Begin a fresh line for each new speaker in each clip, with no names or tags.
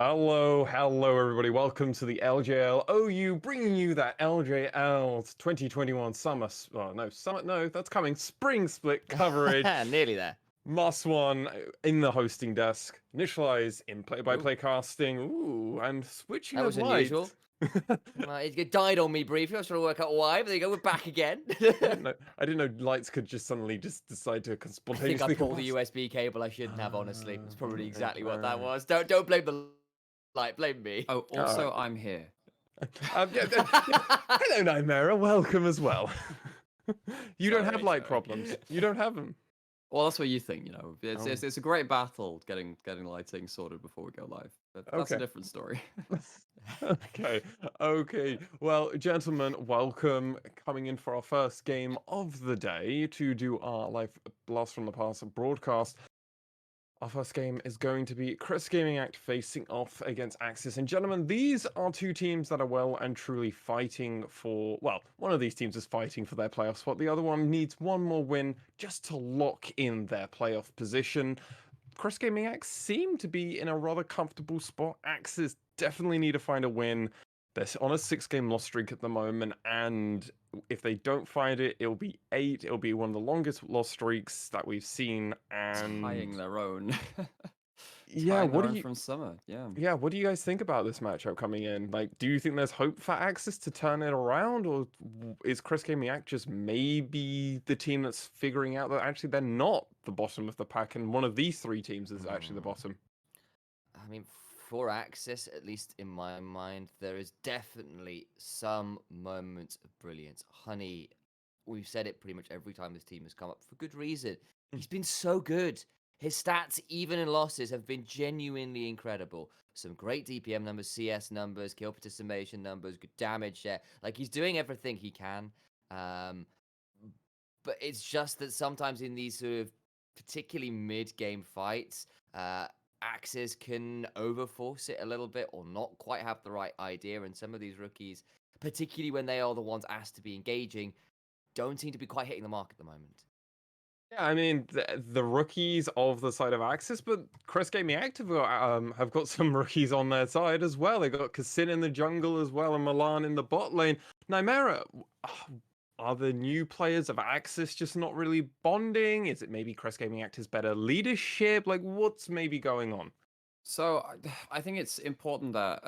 Hello, everybody. Welcome to the LJLOU, bringing you that LJL 2021 summer. Oh no, summer. No, that's coming. Spring split coverage.
Nearly there.
Must one in the hosting desk. Initialize in
Ooh,
play-by-play casting. Ooh, and switching
that
of
was
light.
unusual. It died on me briefly. I was trying to work out why, but there you go. We're back again.
I didn't know lights could just suddenly just decide to
I think I
spontaneously
pulled the
combust.
USB cable I shouldn't have. Honestly, it's probably exactly what that
Right.
was. Don't blame the light. Blame me.
Oh,
Uh,
also, I'm here.
yeah. Hello, Nightmare. Welcome as well. You don't have light
Sorry.
problems. You don't have them.
Well, that's what you think, you know. It's,
Oh,
it's, it's a great battle getting lighting sorted before we go live. But that's a
okay.
different story.
Okay. Well, gentlemen, welcome. Coming in for our first game of the day to do our live Blast from the Past broadcast. Our first game is going to be Crest Gaming Act facing off against AXIZ. And gentlemen, these are two teams that are well and truly fighting for, well, one of these teams is fighting for their playoff spot. The other one needs one more win just to lock in their playoff position. Crest Gaming Act seem to be in a rather comfortable spot. AXIZ definitely need to find a win. They're on a 6-game loss streak at the moment, and if they don't find it, it'll be 8. It'll be one of the longest loss streaks that we've seen. And
Tying their own.
yeah,
Tying
what
their
do
own
you?
from summer. Yeah.
Yeah, what do you guys think about this matchup coming in? Like, do you think there's hope for AXIZ to turn it around, or is Crest Gaming Act just maybe the team that's figuring out that actually they're not the bottom of the pack, and one of these 3 teams is actually the bottom?
I mean, for AXIZ, at least in my mind, there is definitely some moments of brilliance. Honey, we've said it pretty much every time this team has come up for good reason. He's been so good. His stats, even in losses, have been genuinely incredible. Some great DPM numbers, CS numbers, kill participation numbers, good damage share. Like, he's doing everything he can. But it's just that sometimes in these sort of particularly mid-game fights, AXIZ can overforce it a little bit or not quite have the right idea. And some of these rookies, particularly when they are the ones asked to be engaging, don't seem to be quite hitting the mark at the moment.
Yeah, I mean the rookies of the side of AXIZ, but Crest Gaming Active have got some rookies on their side as well. They got Kassin in the jungle as well, and Milan in the bot lane. Nymera, are the new players of AXIZ just not really bonding? Is it maybe Crest Gaming Active's better leadership? Like, what's maybe going on?
So I think it's important that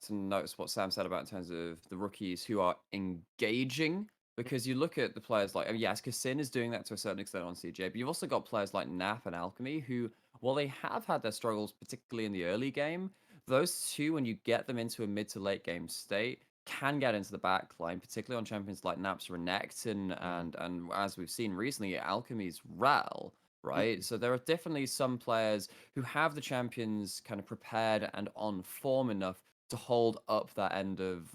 to notice what Sam said about in terms of the rookies who are engaging, because you look at the players like, yes, Kassin is doing that to a certain extent on CJ, but you've also got players like Nap and Alchemy who, while they have had their struggles, particularly in the early game, those two, when you get them into a mid to late game state, can get into the back line, particularly on champions like Nap's Renekton and as we've seen recently, Alchemy's Ral. Right, so there are definitely some players who have the champions kind of prepared and on form enough to hold up that end of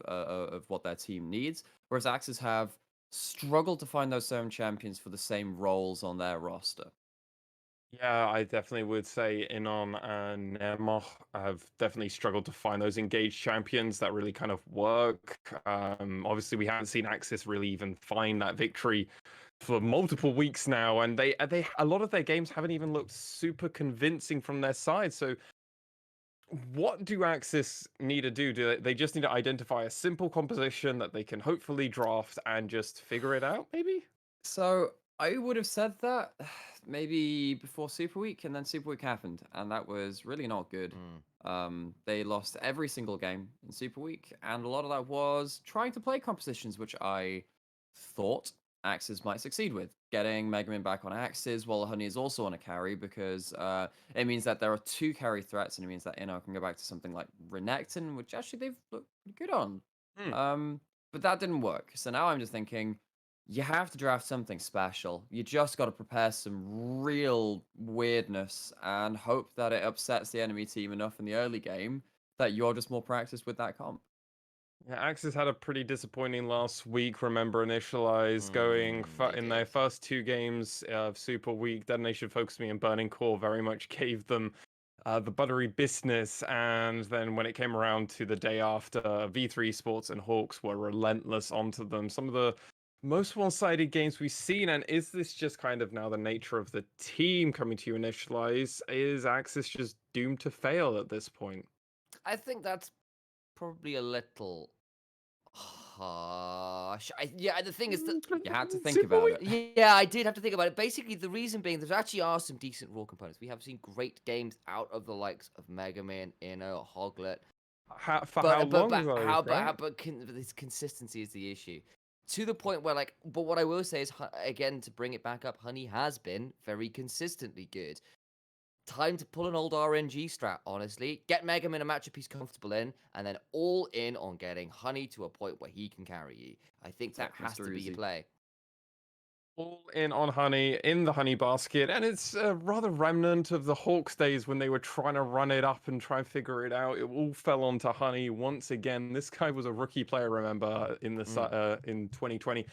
what their team needs, whereas AXIZ have struggled to find those same champions for the same roles on their roster.
Yeah, I definitely would say Inon and Nermoch have definitely struggled to find those engaged champions that really kind of work. Obviously, we haven't seen AXIZ really even find that victory for multiple weeks now, and they a lot of their games haven't even looked super convincing from their side. So, what do AXIZ need to do? Do they just need to identify a simple composition that they can hopefully draft and just figure it out? Maybe.
So I would have said that maybe before Super Week, and then Super Week happened, and that was really not good. They lost every single game in Super Week, and a lot of that was trying to play compositions, which I thought AXIZ might succeed with. Getting Megamin back on AXIZ while Honey is also on a carry, because it means that there are 2 carry threats, and it means that Inno can go back to something like Renekton, which actually they've looked good on. But that didn't work. So now I'm just thinking, you have to draft something special. You just got to prepare some real weirdness and hope that it upsets the enemy team enough in the early game that you're just more practiced with that comp.
Yeah, AXIZ had a pretty disappointing last week. Remember, Initialize going
They
in their
did.
first 2 games of Super Week. Detonation Focus Me and Burning Core very much gave them the buttery business. And then when it came around to the day after, V3 Sports and Hawks were relentless onto them. Some of the most one-sided games we've seen. And is this just kind of now the nature of the team coming to you, Initialize? Is AXIZ just doomed to fail at this point?
I think that's probably a little harsh. Yeah, the thing is that
You had to think
Too
about
early.
it.
yeah, I did have to think about it. Basically, the reason being there actually are some decent raw components. We have seen great games out of the likes of Mega Man, Inno, Hoglet.
For how long
But
though, right?
this consistency is the issue. To the point where like, but what I will say is again to bring it back up, Honey has been very consistently good. Time to pull an old RNG strat, honestly. Get Mega Man a matchup he's comfortable in, and then all in on getting Honey to a point where he can carry you. I think that
Protect
has
Mr.
to be your
Uzi.
play.
All in on Honey in the Honey basket, and it's a rather remnant of the Hawks days when they were trying to run it up and try and figure it out. It all fell onto Honey once again. This guy was a rookie player, remember, in in 2020.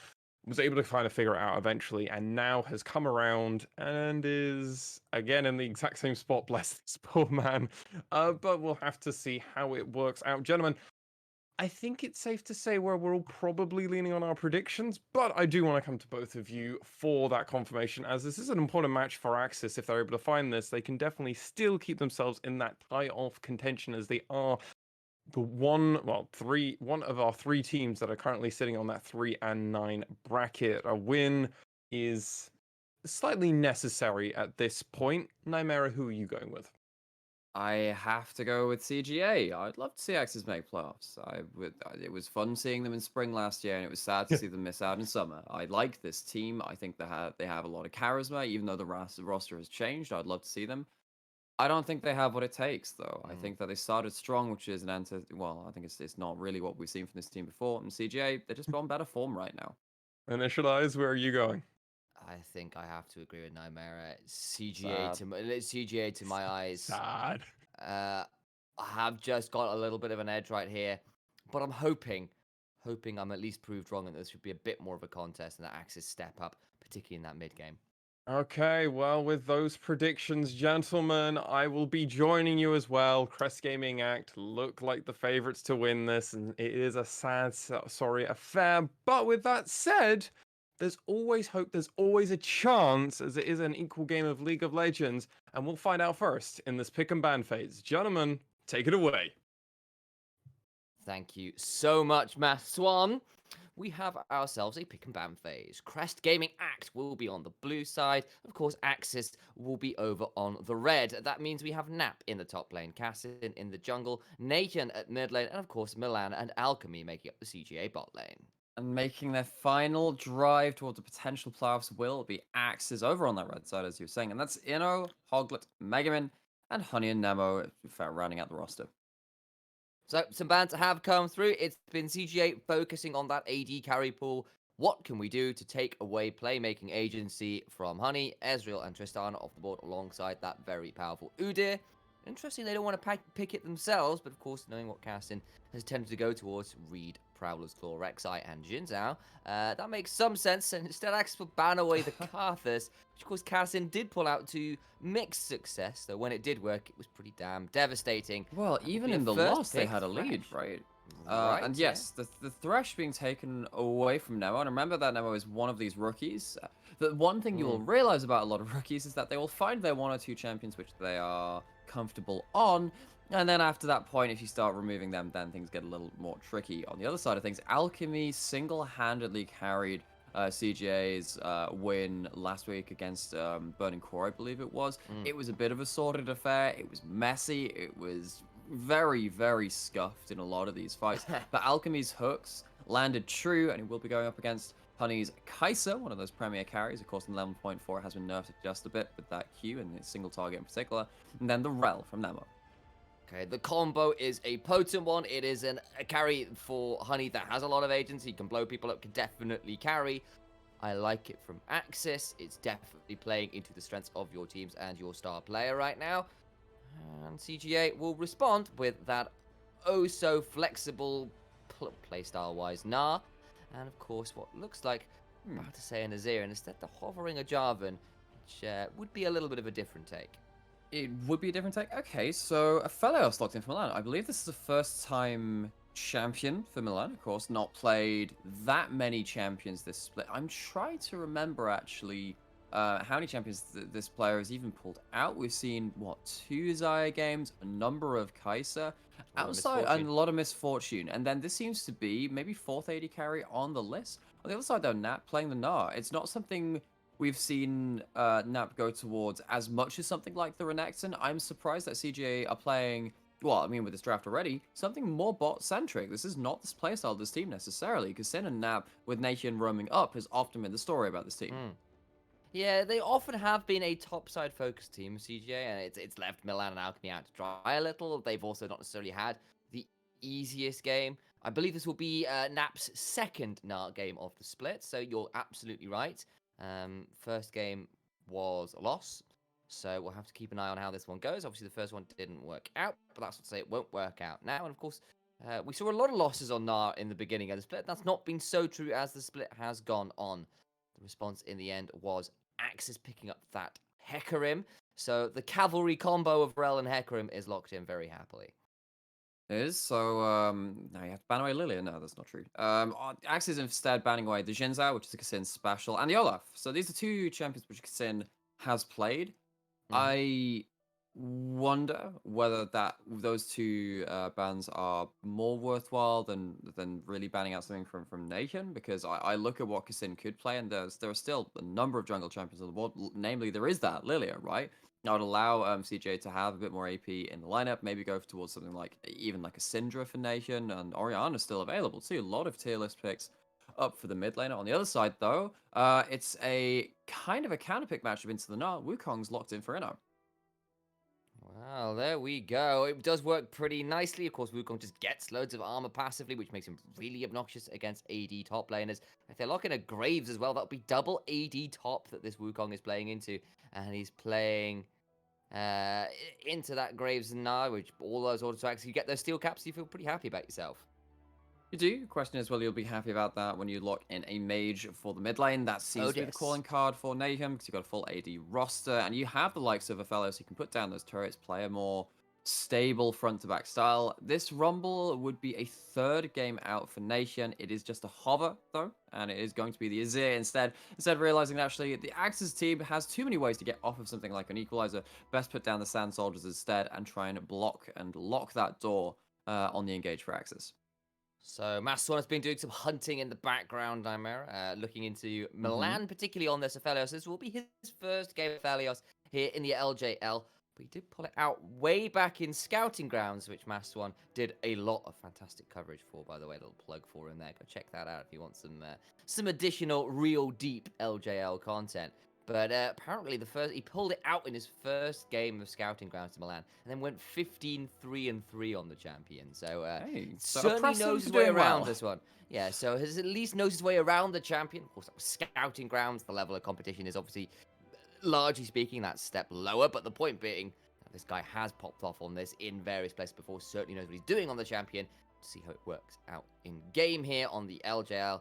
Was able to kind of figure it out eventually, and now has come around and is again in the exact same spot. Bless this poor man. But we'll have to see how it works out, gentlemen. I think it's safe to say we're all probably leaning on our predictions, but I do want to come to both of you for that confirmation, as this is an important match for AXIZ. If they're able to find this, they can definitely still keep themselves in that tie-off contention, as they are the one of our three teams that are currently sitting on that 3 and 9 bracket. A win is slightly necessary at this point. Nymera, who are you going with?
I have to go with CGA. I'd love to see AXIZ make playoffs. It was fun seeing them in spring last year, and it was sad to see them miss out in summer. I like this team. I think they have a lot of charisma, even though the roster has changed. I'd love to see them. I don't think they have what it takes, though. I think that they started strong, which is an answer. Well, I think it's not really what we've seen from this team before. And CGA, they're just on better form right now.
Initialize, where are you going?
I think I have to agree with Nymera.
Sad.
CGA to my eyes.
Sad.
I have just got a little bit of an edge right here, but I'm hoping I'm at least proved wrong and this should be a bit more of a contest and that AXIZ step up, particularly in that mid game.
Okay, well, with those predictions, gentlemen, I will be joining you as well. Crest Gaming Act look like the favorites to win this, and it is a sad, sorry affair. But with that said, there's always hope, there's always a chance, as it is an equal game of League of Legends, and we'll find out first in this pick and ban phase. Gentlemen, take it away.
Thank you so much, Math Swan. We have ourselves a pick and ban phase. Crest Gaming Act will be on the blue side. Of course, AXIZ will be over on the red. That means we have Nap in the top lane, Cassin in the jungle, Nathan at mid lane, and of course, Milan and Alchemy making up the CGA bot lane.
And making their final drive towards the potential playoffs will be AXIZ over on that red side, as you were saying. And that's Inno, Hoglet, Megaman, and Honey and Nemo rounding out the roster.
So, some bans have come through. It's been CGA focusing on that AD carry pool. What can we do to take away playmaking agency from Honey, Ezreal, and Tristana off the board alongside that very powerful Udyr? Interesting, they don't want to pick it themselves, but of course, knowing what Cassin has tended to go towards, Reed, Prowler's Claw, Rek'Sai, and Jin Zhao, that makes some sense, and instead AXIZ will ban away the Karthus, which of course Cassin did pull out to mixed success, though when it did work, it was pretty damn devastating.
Well, even in the loss, they had a lead, right? And yes, the Thresh being taken away from Nemo, and remember that Nemo is one of these rookies. The one thing you will realize about a lot of rookies is that they will find their one or two champions which they are comfortable on, and then after that point, if you start removing them, then things get a little more tricky. On the other side of things, Alchemy single-handedly carried CGA's win last week against Burning Core, I believe it was. It was a bit of a sordid affair. It was messy. It was very, very scuffed in a lot of these fights. But Alchemy's hooks landed true, and he will be going up against Honey's Kai'Sa, one of those premier carries. Of course, in 11.4, it has been nerfed just a bit with that Q and its single target in particular. And then the Rel from Nemo.
Okay, the combo is a potent one. It is a carry for Honey that has a lot of agency. Can blow people up, can definitely carry. I like it from AXIZ. It's definitely playing into the strengths of your teams and your star player right now. And CGA will respond with that oh-so-flexible playstyle-wise Gnar. And of course, what looks like, I'm about to say an Azir, and instead the hovering a Jarvan, which would be a little bit of a different take.
It would be a different take. Okay, so a Felios locked in for Milan. I believe this is the first time champion for Milan. Of course, not played that many champions this split. I'm trying to remember, actually, how many champions this player has even pulled out. We've seen, what, 2 Xayah games, a number of Kai'Sa, outside, and a lot of misfortune. And then this seems to be maybe 4th AD carry on the list. On the other side, though, Nap playing the Gnar. It's not something we've seen Nap go towards as much as something like the Renekton. I'm surprised that CGA are playing, well, I mean, with this draft already, something more bot-centric. This is not this playstyle of this team necessarily, because Sin and Nap with Nation roaming up has often been the story about this team.
Yeah, they often have been a top-side focused team, CGA, and it's left Milan and Alchemy out to dry a little. They've also not necessarily had the easiest game. I believe this will be Nap's second Gnar game of the split, so you're absolutely right. First game was a loss, so we'll have to keep an eye on how this one goes. Obviously, the first one didn't work out, but that's not to say it won't work out now. And of course, we saw a lot of losses on Gnar in the beginning of the split. That's not been so true as the split has gone on. The response in the end was AXIZ picking up that Hecarim. So the cavalry combo of Rel and Hecarim is locked in very happily.
It is, so now you have to ban away Lilia. No, that's not true. AXIZ instead banning away the Jinzhou, which is a Kassin special, and the Olaf. So these are 2 champions which Kassin has played. I wonder whether those 2 bans are more worthwhile than really banning out something from Nation, because I look at what Kassin could play, and there are still a number of jungle champions on the board. Namely, there is that Lilia, right? I would allow CJ to have a bit more AP in the lineup, maybe go towards something like even like a Syndra for Nation, and Orianna's still available too. A lot of tier list picks up for the mid laner. On the other side, though, it's a kind of a counter pick matchup into the Gnar. Wukong's locked in for Inno.
Well, there we go. It does work pretty nicely. Of course, Wukong just gets loads of armor passively, which makes him really obnoxious against AD top laners. If they're locking a Graves as well, that'll be double AD top that this Wukong is playing into. And he's playing into that Graves now, which all those auto attacks, you get those steel caps, you feel pretty happy about yourself.
You do. The question is whether you'll be happy about that when you lock in a mage for the mid lane. That seems to be the calling card for Nahum, because you've got a full AD roster, and you have the likes of Aphelios, so you can put down those turrets, play a more stable front-to-back style. This Rumble would be a 3rd game out for Nation. It is just a hover, though, and it is going to be the Azir instead. Instead of realizing that actually the AXIZ team has too many ways to get off of something like an Equalizer, best put down the Sand Soldiers instead and try and block and lock that door on the engage for AXIZ.
So Masson has been doing some hunting in the background, Nightmare, looking into Milan, particularly on this Aphelios. This will be his first game of Aphelios here in the LJL. But he did pull it out way back in Scouting Grounds, which Maswan did a lot of fantastic coverage for, by the way. A little plug for him there. Go check that out if you want some additional real deep LJL content. But apparently he pulled it out in his first game of Scouting Grounds to Milan, and then went 15-3-3 on the champion. So certainly knows his way around this one. Yeah, so has at least knows his way around the champion. Of course, that was Scouting Grounds. The level of competition is obviously, largely speaking, that step lower. But the point being, this guy has popped off on this in various places before. Certainly knows what he's doing on the champion. To see how it works out in game here on the LJL.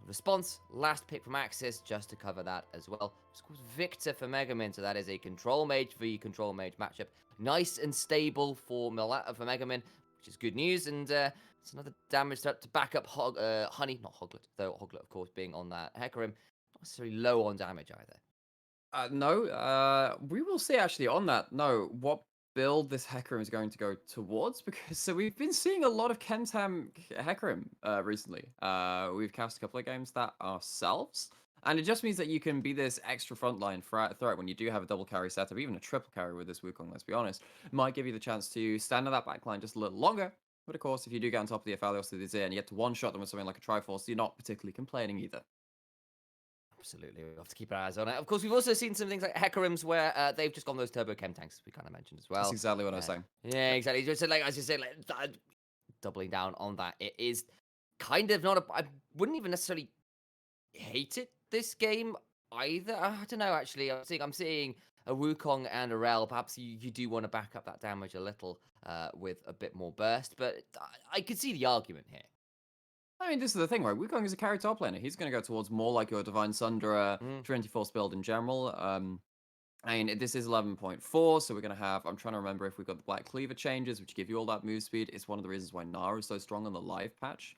Response, last pick from AXIZ, just to cover that as well. Scores Victor for Megamin, so that is a Control Mage v Control Mage matchup. Nice and stable for Megamin, which is good news, and it's another damage to back up Honey, not Hoglet, though Hoglet, of course, being on that Hecarim. Not necessarily low on damage either.
No, we will see actually on that. No, what build this Hecarim is going to go towards, because so we've been seeing a lot of Kentam Hecarim recently. We've cast a couple of games that ourselves, and it just means that you can be this extra frontline threat when you do have a double carry setup, even a triple carry with this Wukong, let's be honest. It might give you the chance to stand on that backline just a little longer. But of course, if you do get on top of the Aphelios that is in and you get to one-shot them with something like a Triforce, you're not particularly complaining either.
Absolutely, we have to keep our eyes on it. Of course, we've also seen some things like Hecarims where they've just gone those turbo chem tanks, we kind of mentioned as well.
That's exactly what I was saying.
Yeah, exactly. Just like as you say, doubling down on that, it is kind of not I wouldn't even necessarily hate it this game either. I don't know. Actually, I'm seeing a Wukong and a Rel. Perhaps you do want to back up that damage a little with a bit more burst, but I could see the argument here.
I mean, this is the thing, right? Wukong is a carry top laner. He's going to go towards more like your Divine Sundra, Trinity Force build in general. I mean, this is 11.4, so we're going to have... I'm trying to remember if we've got the Black Cleaver changes, which give you all that move speed. It's one of the reasons why Gnar is so strong on the live patch.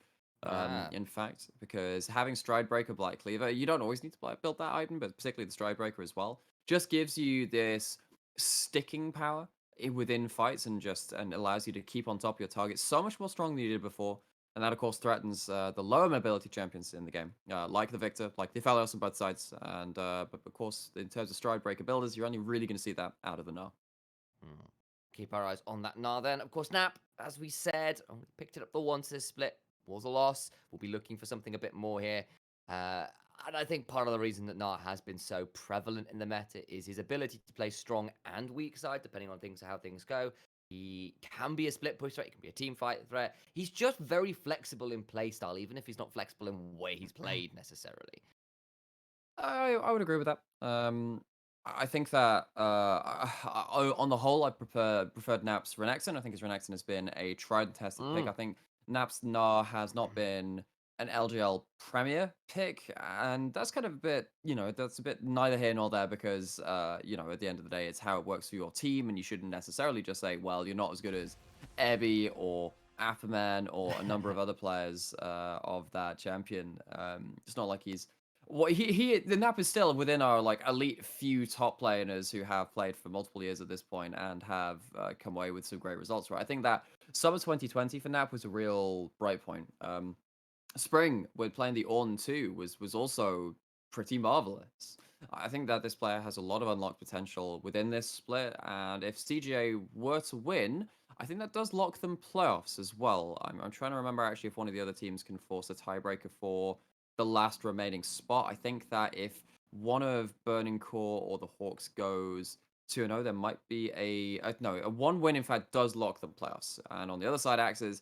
in fact, because having Stride Breaker, Blight Cleaver, you don't always need to build that item, but particularly the Stride Breaker as well, just gives you this sticking power within fights and allows you to keep on top of your target so much more strong than you did before. And that, of course, threatens the lower mobility champions in the game, like the Victor, like the Aphelios on both sides. And but of course, in terms of Stride Breaker builders, you're only really going to see that out of the Gnar.
Mm. Keep our eyes on that Gnar then. Of course, Nap, as we said, picked it up for once this split. Was a loss. We'll be looking for something a bit more here. And I think part of the reason that Gnar has been so prevalent in the meta is his ability to play strong and weak side, depending on how things go. He can be a split push threat, he can be a team fight threat. He's just very flexible in playstyle, even if he's not flexible in the way he's played necessarily.
I would agree with that. I think that on the whole, I preferred Nap's Renekton. I think his Renekton has been a tried and tested pick. I think Nap's Gnar has not been an LJL Premier pick, and that's kind of a bit, that's a bit neither here nor there because, at the end of the day, it's how it works for your team, and you shouldn't necessarily just say, well, you're not as good as Ebby or Afferman or a number of other players of that champion. It's not like he's the Nap is still within our elite few top laners who have played for multiple years at this point and have come away with some great results. Right, I think that summer 2020 for Nap was a real bright point. Spring, when playing the Ornn 2, was also pretty marvelous. I think that this player has a lot of unlocked potential within this split, and if CGA were to win, I think that does lock them playoffs as well. I'm trying to remember actually if one of the other teams can force a tiebreaker for the last remaining spot. I think that if one of Burning Core or the Hawks goes 2-0, there might be a one win, in fact, does lock them playoffs. And on the other side, AXIZ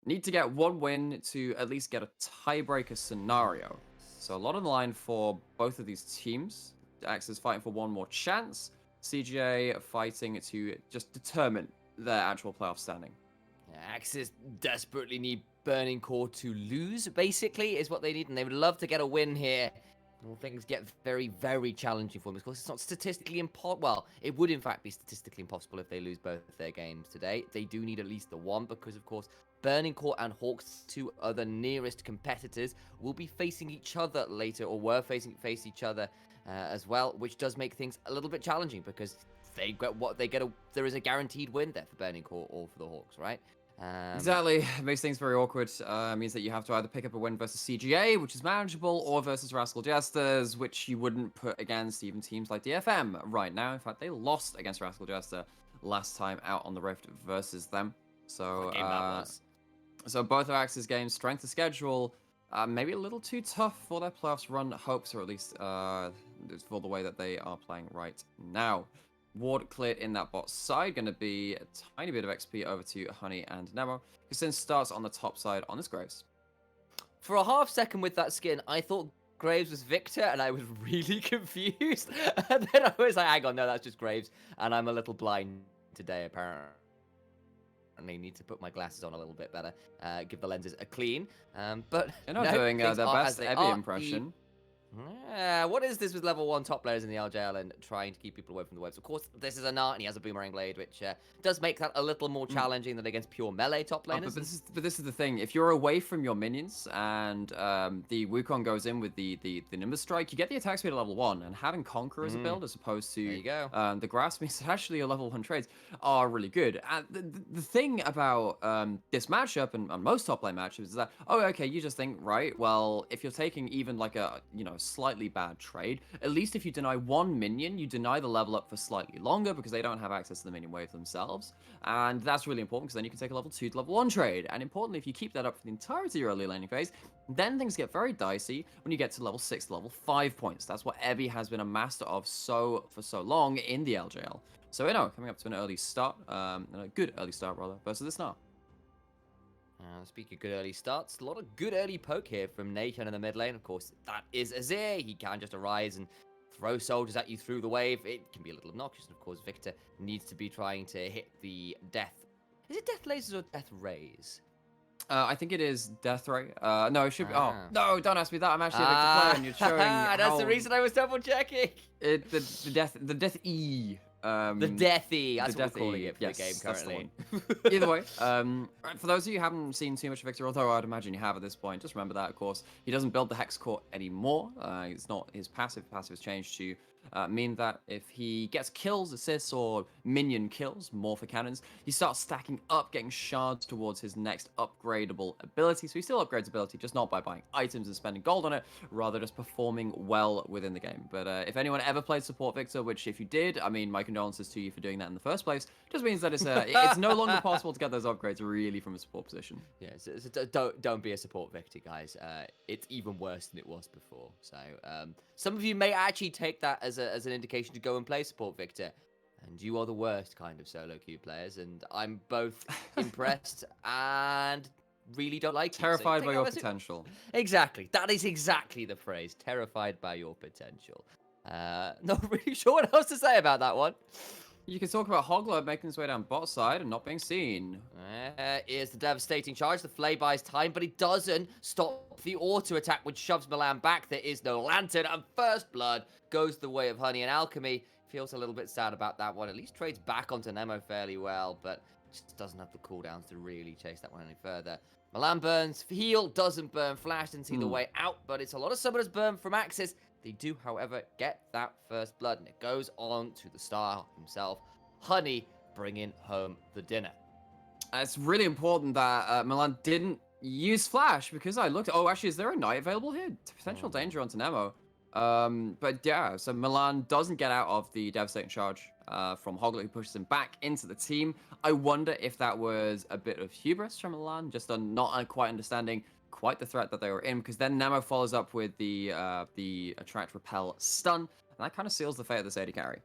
need to get one win to at least get a tiebreaker scenario. So a lot on the line for both of these teams. AXIZ fighting for one more chance. CGA fighting to just determine their actual playoff standing.
AXIZ desperately need Burning Core to lose, basically, is what they need, and they would love to get a win here. Well, things get very, very challenging for them. Of course, it's not statistically impossible. Well, it would, in fact, be statistically impossible if they lose both their games today. They do need at least the one because, of course, Burning Core and Hawks, two other nearest competitors, will be facing each other later, or were face each other as well, which does make things a little bit challenging because they get what they get. There is a guaranteed win there for Burning Core or for the Hawks, right?
Exactly. It makes things very awkward. Means that you have to either pick up a win versus CGA, which is manageable, or versus Rascal Jesters, which you wouldn't put against even teams like DFM right now. In fact, they lost against Rascal Jester last time out on the Rift versus them. So,
what game that was.
So both of AXIZ games, strength of schedule, maybe a little too tough for their playoffs run hopes, or at least for the way that they are playing right now. Ward cleared in that bot side, going to be a tiny bit of XP over to Honey and Nemo. Kasin starts on the top side on this Graves.
For a half second with that skin, I thought Graves was Victor, and I was really confused. And then I was like, hang on, no, that's just Graves. And I'm a little blind today, apparently. I need to put my glasses on a little bit better, give the lenses a clean. But
you're not doing their best Ebby impression.
What is this with level 1 top players in the LJL and trying to keep people away from the waves? Of course, this is a Gnar, and he has a boomerang blade, which does make that a little more challenging than against pure melee top laners.
But this is the thing. If you're away from your minions and the Wukong goes in with the Nimbus Strike, you get the attack speed at level 1, and having Conqueror as a build as opposed to the Grasp means actually your level 1 trades are really good. And the thing about this matchup and most top lane matchups is that, you just think, right, well, if you're taking even like a, slightly bad trade, at least if you deny one minion, you deny the level up for slightly longer because they don't have access to the minion wave themselves, and that's really important because then you can take a level 2 to level 1 trade. And importantly, if you keep that up for the entirety of your early laning phase, then things get very dicey when you get to level 6 to level 5 points. That's what Ebby has been a master of for so long in the LJL. So coming up to an early start, a good early start rather, versus this Gnar.
Speaking of good early starts, a lot of good early poke here from Nathan in the mid lane. Of course, that is Azir. He can just arise and throw soldiers at you through the wave. It can be a little obnoxious, and of course, Victor needs to be trying to hit the death. Is it death lasers or death rays?
I think it is Death Ray. No, it should be. Oh, no, don't ask me that. I'm actually a Victor player, and you're showing
that's the reason I was double checking.
The Death E
The Deathy, that's
the
what we're calling
Deathy,
it for the game
yes, that's the
currently.
Either way, for those of you who haven't seen too much of Victor, although I'd imagine you have at this point, just remember that, of course, he doesn't build the Hex Core anymore. It's not his passive. Passive has changed to mean that if he gets kills, assists, or minion kills, more for cannons, he starts stacking up, getting shards towards his next upgradable ability. So he still upgrades ability, just not by buying items and spending gold on it, rather just performing well within the game. But if anyone ever played support Victor, which if you did, I mean, my condolences to you for doing that in the first place, just means that it's no longer possible to get those upgrades really from a support position.
Yeah, so don't be a support Victor, guys. It's even worse than it was before. So some of you may actually take that as an indication to go and play support Victor, and you are the worst kind of solo queue players. And I'm both impressed and really don't like you.
Terrified
So
by your potential.
Exactly, that is exactly the phrase. Terrified by your potential. Not really sure what else to say about that one.
You can talk about Hogler making his way down bot side and not being seen.
Here's the devastating charge. The Flay buys time, but it doesn't stop the auto attack, which shoves Milan back. There is no lantern, and first blood goes the way of Honey and Alchemy. Feels a little bit sad about that one. At least trades back onto Nemo fairly well, but just doesn't have the cooldowns to really chase that one any further. Milan burns heal, doesn't burn flash, didn't see the way out, but it's a lot of summoners burn from AXIZ. They do, however, get that first blood, and it goes on to the star himself, Honey, bringing home the dinner.
It's really important that Milan didn't use flash, because I looked. Oh, actually, is there a knight available here? Potential danger onto Nemo. But yeah, so Milan doesn't get out of the devastating charge from Hogler, who pushes him back into the team. I wonder if that was a bit of hubris from Milan, just on not quite understanding quite the threat that they were in, because then Nemo follows up with the attract, repel, stun, and that kind of seals the fate of this AD carry.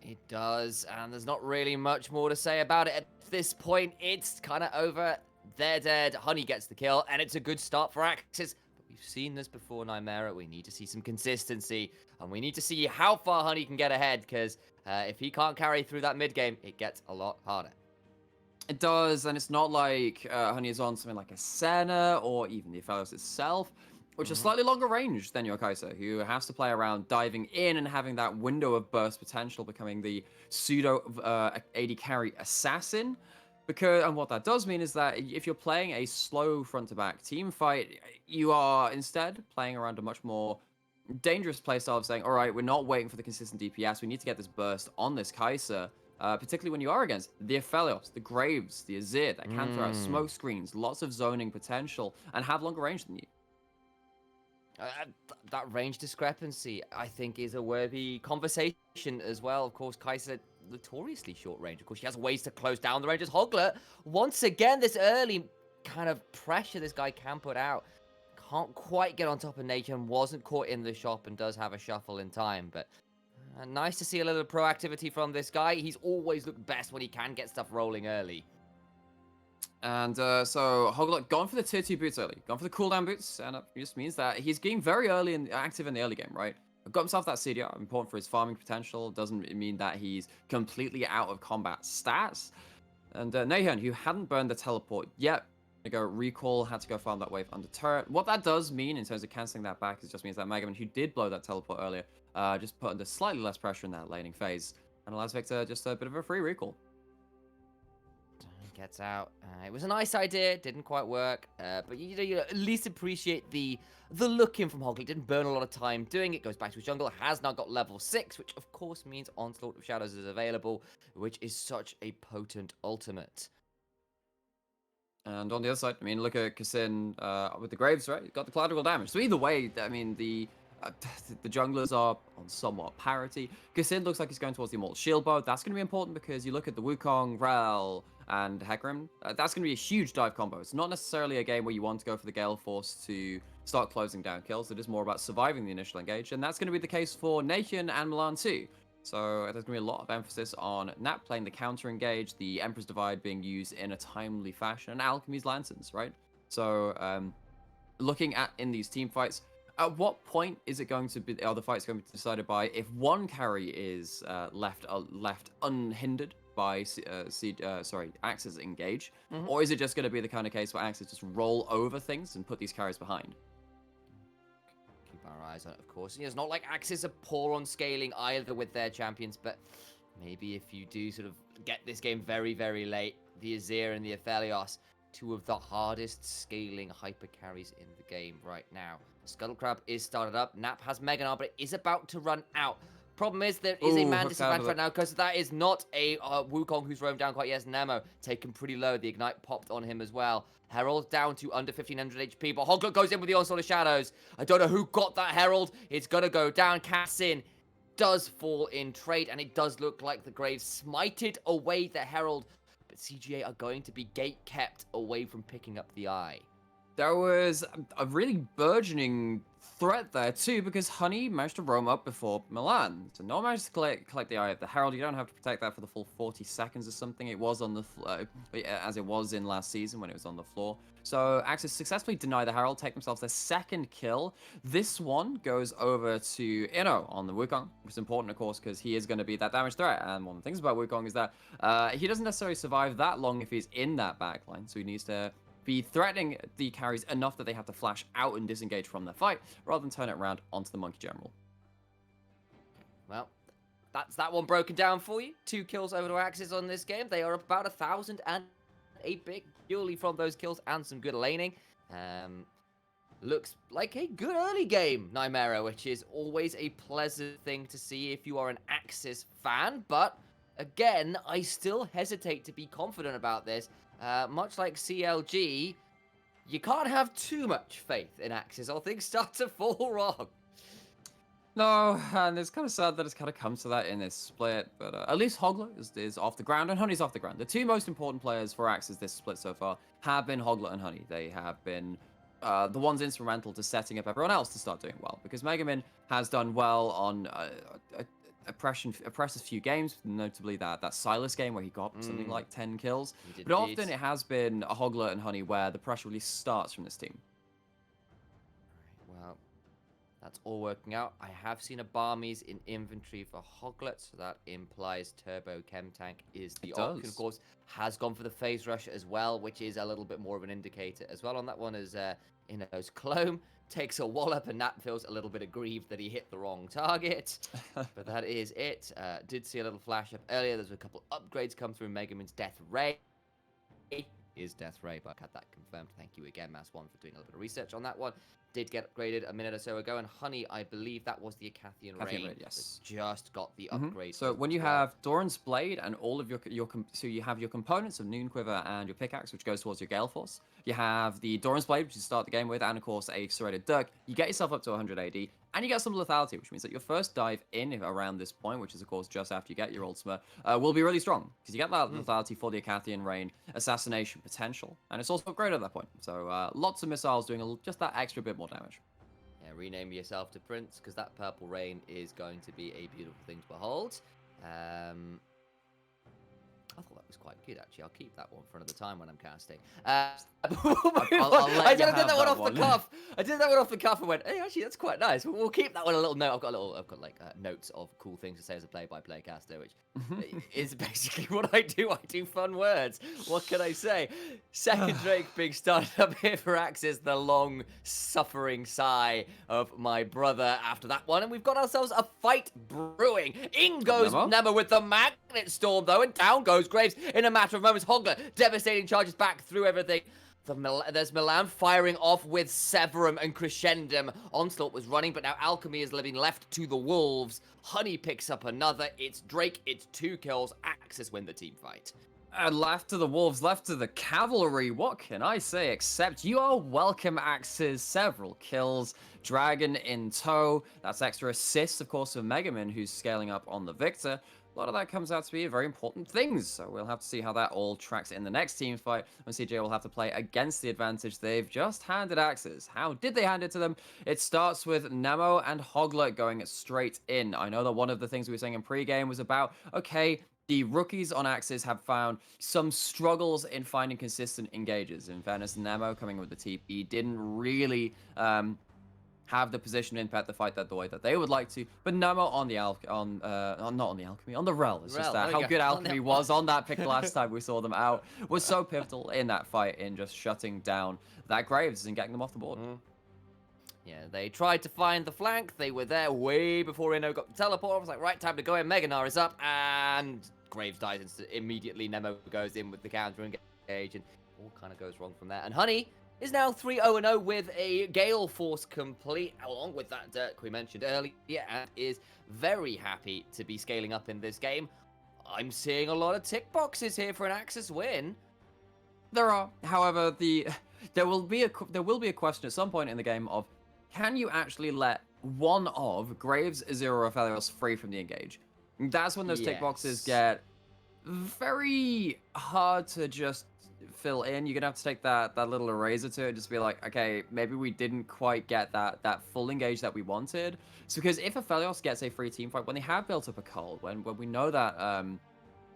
It does, and there's not really much more to say about it at this point. It's kind of over. They're dead. Honey gets the kill, and it's a good start for AXIZ. But we've seen this before, Nymera. We need to see some consistency, and we need to see how far Honey can get ahead, because if he can't carry through that mid game, it gets a lot harder.
It does, and it's not like Honey is on something like a Senna or even the Aphelios itself, which is slightly longer range than your Kai'Sa, who has to play around diving in and having that window of burst potential, becoming the pseudo AD carry assassin. And what that does mean is that if you're playing a slow front-to-back team fight, you are instead playing around a much more dangerous playstyle of saying, all right, we're not waiting for the consistent DPS, we need to get this burst on this Kai'Sa. Particularly when you are against the Aphelios, the Graves, the AXIZ, that can throw out smoke screens, lots of zoning potential, and have longer range than you.
That range discrepancy, I think, is a worthy conversation as well. Of course, Kai'Sa notoriously short range. Of course, she has ways to close down the ranges. Hogler, once again, this early kind of pressure this guy can put out. Can't quite get on top of nature and wasn't caught in the shop and does have a shuffle in time, but nice to see a little proactivity from this guy. He's always looked best when he can get stuff rolling early.
And so Hogler gone for the tier 2 boots early, gone for the cooldown boots, and it just means that he's getting very early and active in the early game, right? Got himself that CDR, important for his farming potential. Doesn't mean that he's completely out of combat stats. And Nahan, who hadn't burned the teleport yet, to go recall, had to go farm that wave under turret. What that does mean in terms of cancelling that back is just means that Megaman, who did blow that teleport earlier, just put under slightly less pressure in that laning phase, and allows Victor just a bit of a free recall.
Gets out. It was a nice idea, didn't quite work, but you at least appreciate the look in from Hogler. Didn't burn a lot of time doing it. Goes back to his jungle. Has now got level 6, which of course means Onslaught of Shadows is available, which is such a potent ultimate.
And on the other side, I mean, look at Kassin with the Graves, right? Got the collateral damage. So either way, I mean, the junglers are on somewhat parity. Kassin looks like he's going towards the Immortal Shield Bow. That's going to be important because you look at the Wukong, Rel, and Hecarim. That's going to be a huge dive combo. It's not necessarily a game where you want to go for the Gale Force to start closing down kills. It is more about surviving the initial engage, and that's going to be the case for Nathan and Milan too. So there's going to be a lot of emphasis on Nat playing the counter engage, the Emperor's Divide being used in a timely fashion, and Alchemy's Lanterns, right? So looking at in these team fights, at what point is it going to be, are the fights going to be decided by if one carry is left unhindered by AXIZ engage, or is it just going to be the kind of case where AXIZ just roll over things and put these carries behind?
Keep our eyes on it, of course. It's not like AXIZ are poor on scaling either with their champions, but maybe if you do sort of get this game very, very late, the Azir and the Aphelios, two of the hardest scaling hyper carries in the game right now. Scuttle Crab is started up. Nap has Mega Gnar, but it is about to run out. Problem is, there is a man disadvantage right now because that is not a Wukong who's roamed down quite yet. Nemo taken pretty low. The Ignite popped on him as well. Herald down to under 1500 HP, but Hoglet goes in with the Onslaught of Shadows. I don't know who got that Herald. It's going to go down. Cassin does fall in trade, and it does look like the Graves smited away the Herald, but CGA are going to be gate kept away from picking up the eye.
There was a really burgeoning threat there too, because Honey managed to roam up before Milan. So no one managed to collect the Eye of the Herald. You don't have to protect that for the full 40 seconds or something. It was on the as it was in last season when it was on the floor. So AXIZ successfully deny the Herald, take themselves their second kill. This one goes over to Inno on the Wukong, which is important, of course, because he is going to be that damage threat. And one of the things about Wukong is that he doesn't necessarily survive that long if he's in that backline. So he needs to be threatening the carries enough that they have to flash out and disengage from the fight, rather than turn it around onto the Monkey General.
Well, that's that one broken down for you. 2 kills over to AXIZ on this game. They are about 1,008 big purely from those kills and some good laning. Looks like a good early game, Nymera, which is always a pleasant thing to see if you are an AXIZ fan. But again, I still hesitate to be confident about this. Much like CLG, you can't have too much faith in AXIZ or things start to fall wrong.
No, and it's kind of sad that it's kind of come to that in this split, but at least Hoglet is off the ground and Honey's off the ground. The two most important players for AXIZ this split so far have been Hoglet and Honey. They have been the ones instrumental to setting up everyone else to start doing well, because Megamin has done well on oppressive few games, notably that Silas game where he got something like 10 kills. But often it has been a Hoglet and Honey where the pressure really starts from this team.
Well, that's all working out. I have seen a Barmies in inventory for Hoglet, so that implies Turbo Chem Tank is the option. Of course, has gone for the phase rush as well, which is a little bit more of an indicator as well on that one, as Inno's Clone takes a wallop, and Nat feels a little bit aggrieved that he hit the wrong target. But that is it. Did see a little flash up earlier. There's a couple upgrades come through. Megamin's Death Ray is Death Ray, but I had that confirmed. Thank you again, Mass1, for doing a little bit of research on that one. Did get upgraded a minute or so ago, and Honey, I believe that was the Acathian Rain.
Yes.
Just got the upgrade.
So when you have Doran's Blade and all of so you have your components of Noon Quiver and your Pickaxe, which goes towards your Gale Force. You have the Doran's Blade, which you start the game with, and of course a Serrated Dirk. You get yourself up to 100 AD, and you get some lethality, which means that your first dive in around this point, which is of course just after you get your ultimate, will be really strong, because you get that lethality for the Acathian Rain, assassination potential, and it's also upgraded at that point. So lots of missiles doing just that extra bit more damage.
Yeah, rename yourself to Prince, because that Purple Rain is going to be a beautiful thing to behold. I thought that was quite good, actually. I'll keep that one for another time when I'm casting. I did that one off the cuff. I did that one off the cuff and went, hey, actually, that's quite nice. We'll keep that one a little note. I've got like notes of cool things to say as a play-by-play caster, which is basically what I do. I do fun words. What can I say? Second Drake being started up here for AXIZ, the long suffering sigh of my brother after that one. And we've got ourselves a fight brewing. In goes Nemo with the Magnet Storm, though, and down goes Graves in a matter of moments. Hoglet devastating charges back through everything. There's Milan firing off with Severum and Crescendum. Onslaught was running, but now Alchemy is living left to the Wolves. Honey picks up another. It's Drake. It's 2 kills. AXIZ win the team fight.
Left to the Wolves, left to the Cavalry. What can I say except you are welcome, AXIZ. Several kills. Dragon in tow. That's extra assists, of course, for Megamin, who's scaling up on the Victor. A lot of that comes out to be very important things, so we'll have to see how that all tracks in the next team fight, when CJ will have to play against the advantage they've just handed AXIZ. How did they hand it to them? It starts with Nemo and Hoglet going straight in. I know that one of the things we were saying in pre-game was about, okay, the rookies on AXIZ have found some struggles in finding consistent engages. In fairness, Nemo coming with the TP didn't really have the position impact the fight the way that they would like to, but Nemo on the not on the Alchemy, on the Rel. It's just how good Alchemy was on that pick last time we saw them out was so pivotal in that fight in just shutting down that Graves and getting them off the board.
Yeah, they tried to find the flank. They were there way before Inno got the teleport. I was like, right, time to go in. Meganar is up, and Graves dies immediately. Nemo goes in with the counter engage, and all kind of goes wrong from there. And Honey is now 3-0-0 with a Gale Force complete, along with that Dirk we mentioned earlier, and is very happy to be scaling up in this game. I'm seeing a lot of tick boxes here for an AXIZ win.
There are, however, there will be a question at some point in the game of, can you actually let one of Graves, Azir, or Aphelios free from the engage? That's when those tick boxes get very hard to just fill in. You're gonna have to take that little eraser to it, just be like, okay, maybe we didn't quite get that full engage that we wanted. It's because if Aphelios gets a free team fight, when they have built up a cold, when we know that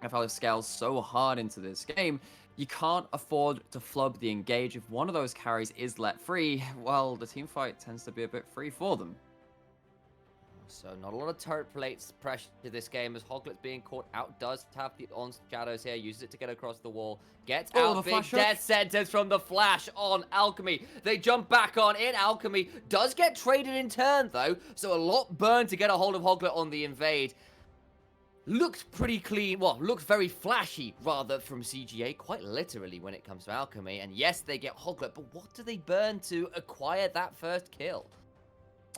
Aphelios scales so hard into this game, you can't afford to flub the engage. If one of those carries is let free, well, the team fight tends to be a bit free for them.
So not a lot of turret plates pressure to this game as Hoglet's being caught out. Does have the on shadows here, uses it to get across the wall. Gets out big death sentence from the flash on Alchemy. They jump back on in. Alchemy does get traded in turn though, so a lot burned to get a hold of Hoglet on the invade. Looked pretty clean, well, looks very flashy, rather, from CGA, quite literally when it comes to Alchemy. And yes, they get Hoglet, but what do they burn to acquire that first kill?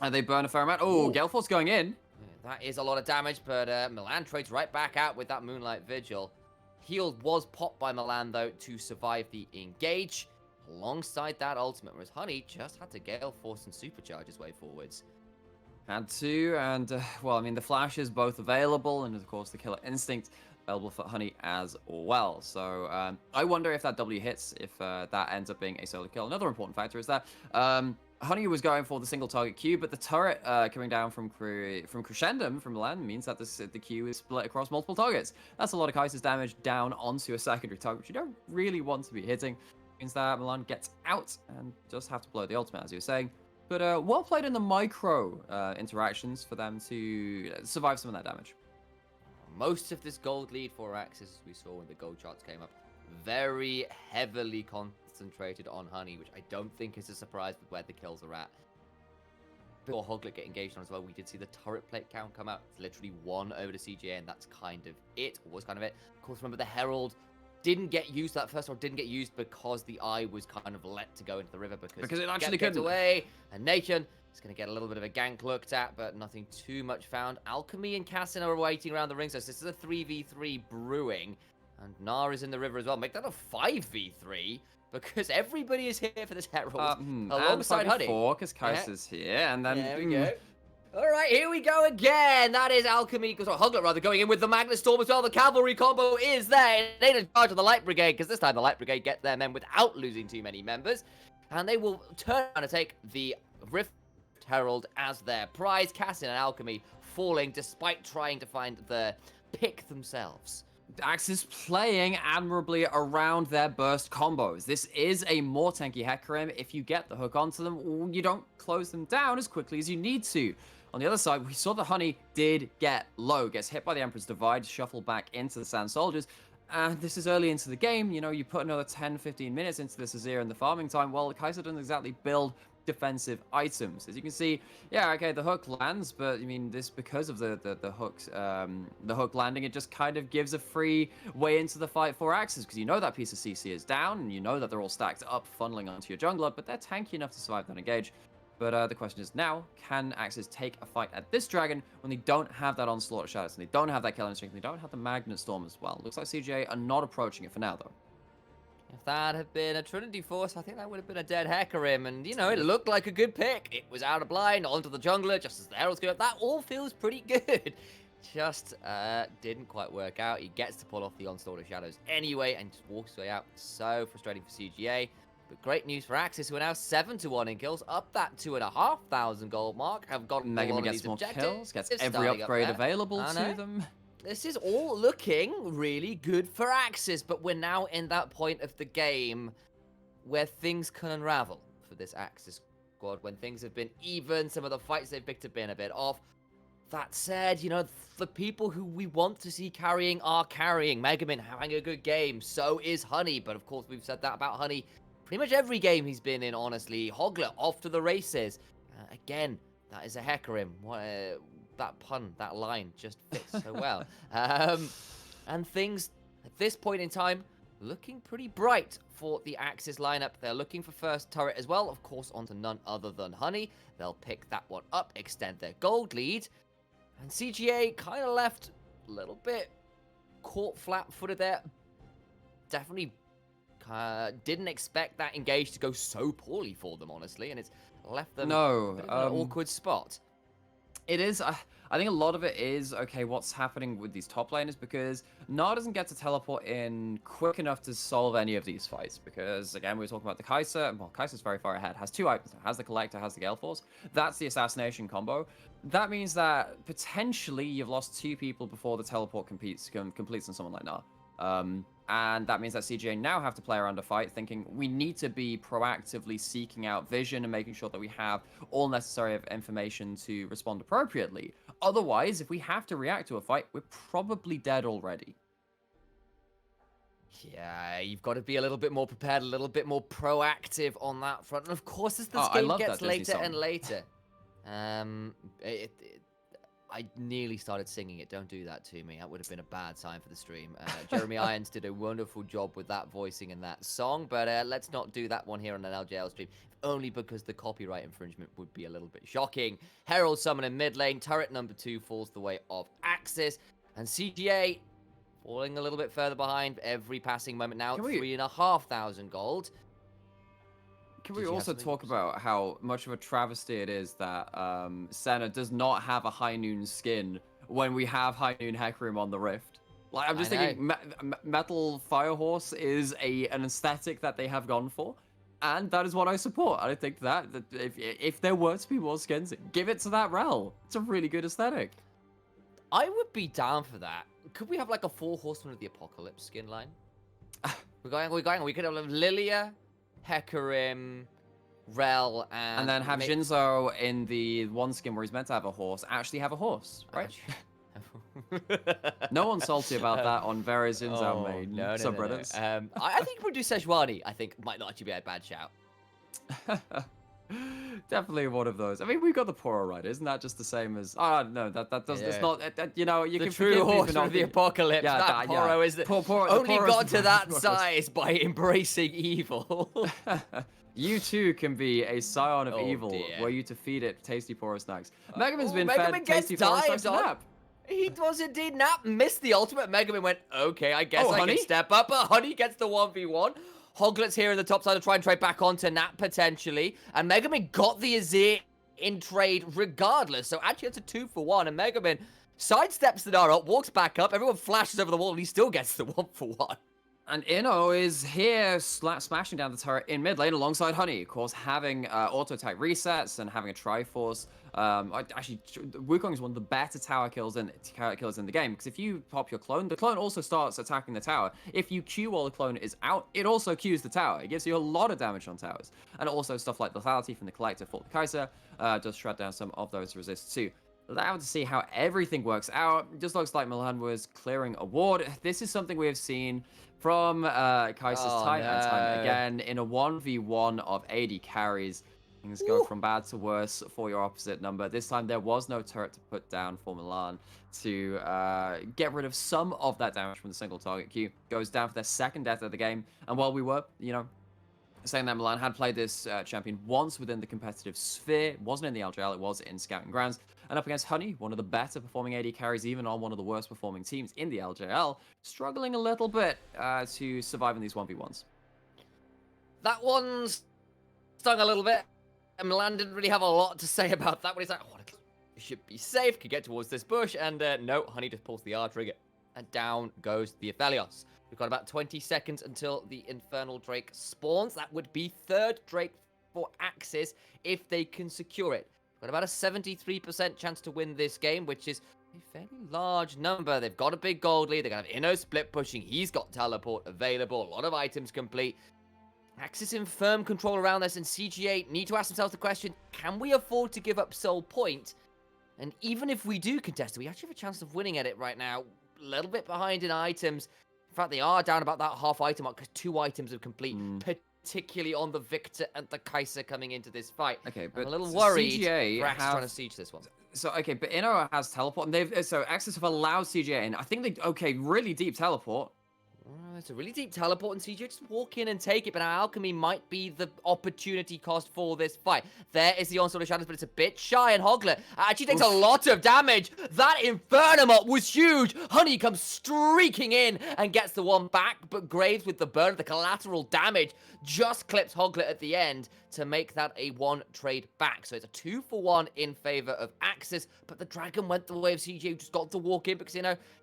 They burn a fair amount. Oh, Gale Force going in.
Yeah, that is a lot of damage, but Milan trades right back out with that Moonlight Vigil. Heal was popped by Milan, though, to survive the engage. Alongside that ultimate, whereas Honey just had to Gale Force and supercharge his way forwards.
Had to, and, well, I mean, the flash is both available, and of course the killer instinct available for Honey as well. So, I wonder if that W hits, if that ends up being a solo kill. Another important factor is that, Honey was going for the single target Q, but the turret coming down from Crescendum, from Milan, means that the Q is split across multiple targets. That's a lot of Kaiser's damage down onto a secondary target, which you don't really want to be hitting. Means that Milan gets out and just have to blow the ultimate, as you were saying. But well played in the micro interactions for them to survive some of that damage.
Most of this gold lead for AXIZ, as we saw when the gold charts came up, very heavily concentrated on Honey, which I don't think is a surprise with where the kills are at. Before Hoglet get engaged on as well, we did see the turret plate count come out. It's literally 1 over to CGA, and that's kind of it, or was kind of it. Of course, remember the Herald didn't get used that first, or didn't get used because the eye was kind of let to go into the river because
it actually
gets away, and Nation is going to get a little bit of a gank looked at, but nothing too much found. Alchemy and Cassin are waiting around the ring, so this is a 3v3 brewing, and Nar is in the river as well. Make that a 5v3, because everybody is here for this Herald, alongside Honey.
Because Kaiser's here, and then...
There we go. All right, here we go again. That is Alchemy, Hoglet rather, going in with the Magnet Storm as well. The cavalry combo is there. They in charge of the Light Brigade, because this time the Light Brigade get their men without losing too many members. And they will turn around and take the Rift Herald as their prize. Cassin and Alchemy falling despite trying to find the pick themselves.
AXIZ playing admirably around their burst combos. This is a more tanky Hecarim. If you get the hook onto them, you don't close them down as quickly as you need to. On the other side, we saw that Honey did get low, gets hit by the Emperor's Divide, shuffle back into the Sand Soldiers. And this is early into the game. You know, you put another 10-15 minutes into this Azir in the farming time. Well, Kaiser doesn't exactly build defensive items. As you can see, yeah, okay, the hook lands, but I mean, this because of the hook landing, it just kind of gives a free way into the fight for AXIZ, because you know that piece of CC is down, and you know that they're all stacked up, funneling onto your jungler, but they're tanky enough to survive that engage. But the question is now, can AXIZ take a fight at this dragon when they don't have that Onslaught of Shadows, and they don't have that Killer Instinct, and they don't have the Magnet Storm as well? Looks like CGA are not approaching it for now, though.
If that had been a Trinity Force, I think that would have been a dead Hecarim, and, you know, it looked like a good pick. It was out of blind, onto the jungler, just as the Herald's going up. That all feels pretty good. Just didn't quite work out. He gets to pull off the Onslaught of Shadows anyway, and just walks his way out. So frustrating for CGA. But great news for AXIZ, who are now 7-1 in kills, up that 2,500 gold mark. Have gotten a lot of these objectives.
Kills, gets every upgrade available to them.
This is all looking really good for AXIZ, but we're now in that point of the game where things can unravel for this AXIZ squad, when things have been even, some of the fights they've picked have been a bit off. That said, you know, the people who we want to see carrying are carrying. Megamin having a good game, so is Honey, but of course we've said that about Honey pretty much every game he's been in, honestly. Hoglet off to the races. Again, that is a Hecarim. That pun, that line just fits so well. And things, at this point in time, looking pretty bright for the AXIZ lineup. They're looking for first turret as well, of course, onto none other than Honey. They'll pick that one up, extend their gold lead. And CGA kind of left a little bit caught flat-footed there. Definitely didn't expect that engage to go so poorly for them, honestly, and it's left them in an awkward spot.
It is. I think a lot of it is, okay, what's happening with these top laners, because Na doesn't get to teleport in quick enough to solve any of these fights, because, again, we were talking about the Kai'Sa. Well, Kai'Sa's very far ahead. Has 2 items. Has the Collector, has the Gale Force. That's the assassination combo. That means that, potentially, you've lost 2 people before the teleport completes on someone like Na. And that means that CGA now have to play around a fight, thinking we need to be proactively seeking out vision and making sure that we have all necessary information to respond appropriately. Otherwise, if we have to react to a fight, we're probably dead already.
Yeah, you've got to be a little bit more prepared, a little bit more proactive on that front. And of course, as this game gets later and later, I nearly started singing it. Don't do that to me. That would have been a bad sign for the stream. Jeremy Irons did a wonderful job with that voicing in that song, but let's not do that one here on an LJL stream, only because the copyright infringement would be a little bit shocking. Herald summon in mid lane. Turret number 2 falls the way of AXIZ, and CGA falling a little bit further behind every passing moment now. 3,500 gold.
Can we also talk about how much of a travesty it is that Senna does not have a High Noon skin when we have High Noon Hecarim on the Rift? Like, I'm just thinking, Metal Firehorse is an aesthetic that they have gone for, and that is what I support. I think that if there were to be more skins, give it to that Rel. It's a really good aesthetic.
I would be down for that. Could we have like a 4 Horsemen of the Apocalypse skin line? We're going. We could have Lilia, Hecarim, Rel, and
then have Jinzo in the one skin where he's meant to have a horse, actually have a horse, right? No one's salty about that on various Jinzo main subreddits.
No. I think we'll do Sejuani. I think might not actually be a bad shout.
Definitely one of those. I mean, we got the Poro right. Isn't that just the same as? Oh no, that does. It's not. You know, you
the
can
true horse of the apocalypse. Yeah, that Poro is only got to that size by embracing evil.
You too can be a scion of evil, were you to feed it tasty Poro snacks. Megaman's been fed tasty Poro snacks to Nap.
He was indeed. Nap missed the ultimate. Megaman went, okay, I guess I can step up, but Honey gets the 1v1. Hoglet's here in the top side to try and trade back onto Nat potentially. And Megaman got the Azir in trade regardless. So actually it's a 2-for-1. And Megaman sidesteps the Nara up, walks back up. Everyone flashes over the wall and he still gets the 1-for-1.
And Inno is here smashing down the turret in mid lane alongside Honey. Of course, having auto attack resets and having a Triforce. Actually, Wukong is one of the better tower kills in the game, because if you pop your clone, the clone also starts attacking the tower. If you Q while the clone is out, it also Qs the tower. It gives you a lot of damage on towers. And also stuff like lethality from the Collector for the Kai'Sa does shred down some of those resists too. Allowed to see how everything works out. It just looks like Milan was clearing a ward. This is something we have seen from Kai'Sa's time and time again in a 1v1 of AD carries. Things go from bad to worse for your opposite number. This time there was no turret to put down for Milan to get rid of some of that damage from the single target Q. Goes down for their second death of the game. And while we were, saying that Milan had played this champion once within the competitive sphere, it wasn't in the LJL, it was in Scouting Grounds, and up against Honey, one of the better performing AD carries, even on one of the worst performing teams in the LJL, struggling a little bit to survive in these 1v1s.
That one's stung a little bit. And Milan didn't really have a lot to say about that, but he's like, oh, it should be safe, could get towards this bush, and no, Honey just pulls the R trigger, and down goes the Aphelios. We've got about 20 seconds until the Infernal Drake spawns. That would be third Drake for AXIZ if they can secure it. We've got about a 73% chance to win this game, which is a fairly large number. They've got a big gold lead. They're going to have Inno split pushing. He's got teleport available. A lot of items complete. AXIZ in firm control around this, and CGA need to ask themselves the question, can we afford to give up Soul Point? And even if we do contest it, we actually have a chance of winning at it right now. A little bit behind in items. In fact, they are down about that half item mark because 2 items of complete, particularly on the Victor and the Kaiser coming into this fight.
Okay,
I'm
but
a little worried
CGA
for Axis
have...
trying to siege this one.
So, okay, but Inno has teleport, and they've... So, AXIZ have allowed CGA in. I think they... Okay, really deep teleport.
It's a really deep teleport, and CJ just walk in and take it, but Alchemy might be the opportunity cost for this fight. There is the onslaught of shadows, but it's a bit shy, and Hoglet actually takes a lot of damage. That Infernum was huge. Honey comes streaking in and gets the one back, but Graves with the burn, the collateral damage, just clips Hoglet at the end to make that a 1 trade back. So it's a 2-for-1 in favor of AXIZ, but the Dragon went the way of CJ, who just got to walk in because,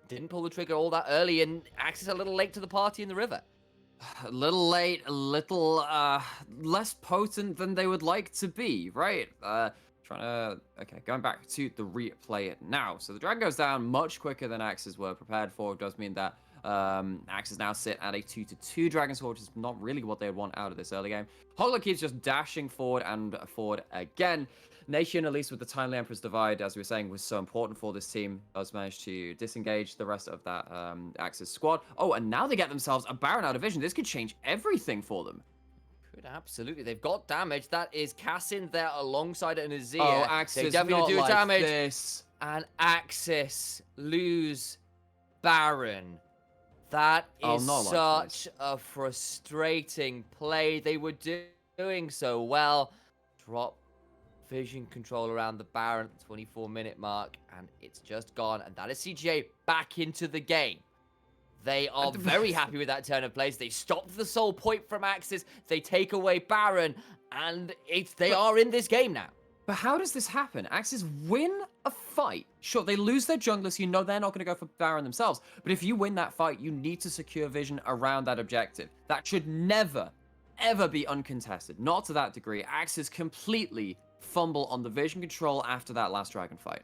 didn't pull the trigger all that early, and AXIZ a little late to the party in the river.
A little late, a little less potent than they would like to be, right? Okay, going back to the replay now. So the Dragon goes down much quicker than AXIZ were prepared for. It does mean that AXIZ now sit at a 2-2 Dragon Sword, which is not really what they would want out of this early game. Hoglet keeps just dashing forward and forward again. Nation, at least with the timely Emperor's Divide, as we were saying, was so important for this team. Does manage to disengage the rest of that AXIZ squad. Oh, and now they get themselves a Baron out of vision. This could change everything for them.
Could absolutely. They've got damage. That is Cassin there alongside an Azir.
Oh, AXIZ not
do
like
damage.
this.
And AXIZ lose Baron. That is such a frustrating play. They were doing so well. Drop vision control around the Baron at the 24-minute mark, and it's just gone. And that is CGA back into the game. They are very happy with that turn of plays. They stopped the soul point from AXIZ. They take away Baron, and they are in this game now.
But how does this happen? AXIZ win a fight. Sure, they lose their junglers, so you know they're not going to go for Baron themselves. But if you win that fight, you need to secure vision around that objective. That should never, ever be uncontested. Not to that degree. AXIZ completely fumble on the vision control after that last Dragon fight.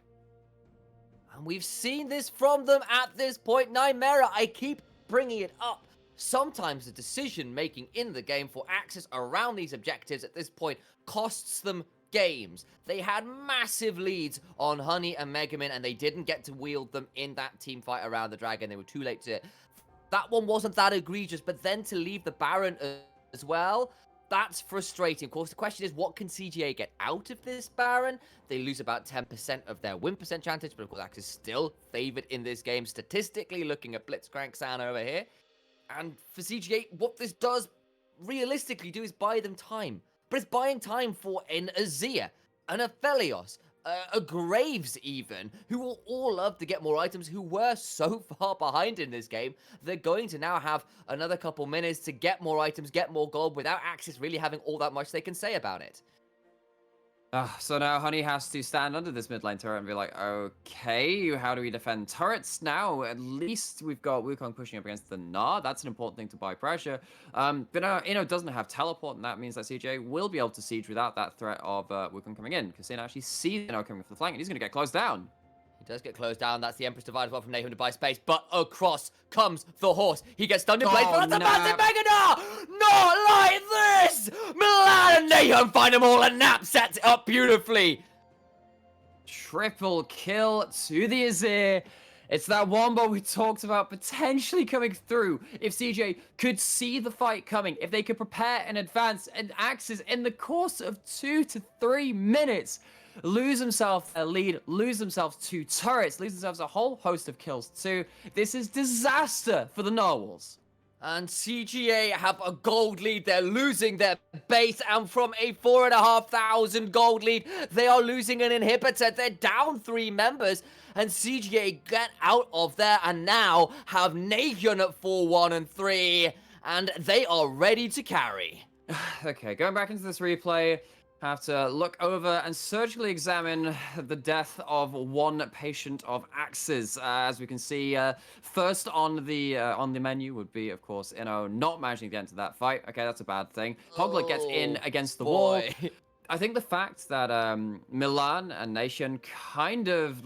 And we've seen this from them at this point. Nightmare, I keep bringing it up. Sometimes the decision-making in the game for AXIZ around these objectives at this point costs them games. They had massive leads on Honey and Megamin, and they didn't get to wield them in that team fight around the Dragon. They were too late to... That one wasn't that egregious, but then to leave the Baron as well... That's frustrating. Of course, the question is, what can CGA get out of this Baron? They lose about 10% of their win percentage, but of course, AXIZ is still favored in this game, statistically, looking at Blitzcrank San over here. And for CGA, what this does realistically do is buy them time. But it's buying time for an Azir, an Aphelios, a Graves even, who will all love to get more items, who were so far behind in this game. They're going to now have another couple minutes to get more items, get more gold, without AXIZ really having all that much they can say about it.
So now Honey has to stand under this mid lane turret and be like, okay, how do we defend turrets now? At least we've got Wukong pushing up against the Gnar. That's an important thing to buy pressure. But now Inno doesn't have teleport, and that means that CJ will be able to siege without that threat of Wukong coming in, because Inno actually sees Inno coming from the flank, and he's going to get closed down.
He does get closed down. That's the Empress Divide as well from Nahum to buy space. But across comes the horse. He gets stunned in place, but that's a massive Mega Gnar! Not like this! Milan and Nahum find them all, and Nap sets it up beautifully.
Triple kill to the Azir. It's that wombo we talked about potentially coming through if CJ could see the fight coming, if they could prepare in advance, and AXIZ in the course of 2 to 3 minutes lose themselves a lead, lose themselves 2 turrets, lose themselves a whole host of kills too. This is disaster for the Narwhals.
And CGA have a gold lead. They're losing their base, and from a 4,500 gold lead, they are losing an inhibitor. They're down 3 members, and CGA get out of there and now have Nation at 4-1 and 3, and they are ready to carry.
Okay, going back into this replay, have to look over and surgically examine the death of one patient of AXIZ. As we can see, first on the menu would be, of course, not managing to get into that fight. Okay, that's a bad thing. Hoglet gets in against the wall. I think the fact that Milan and Nation kind of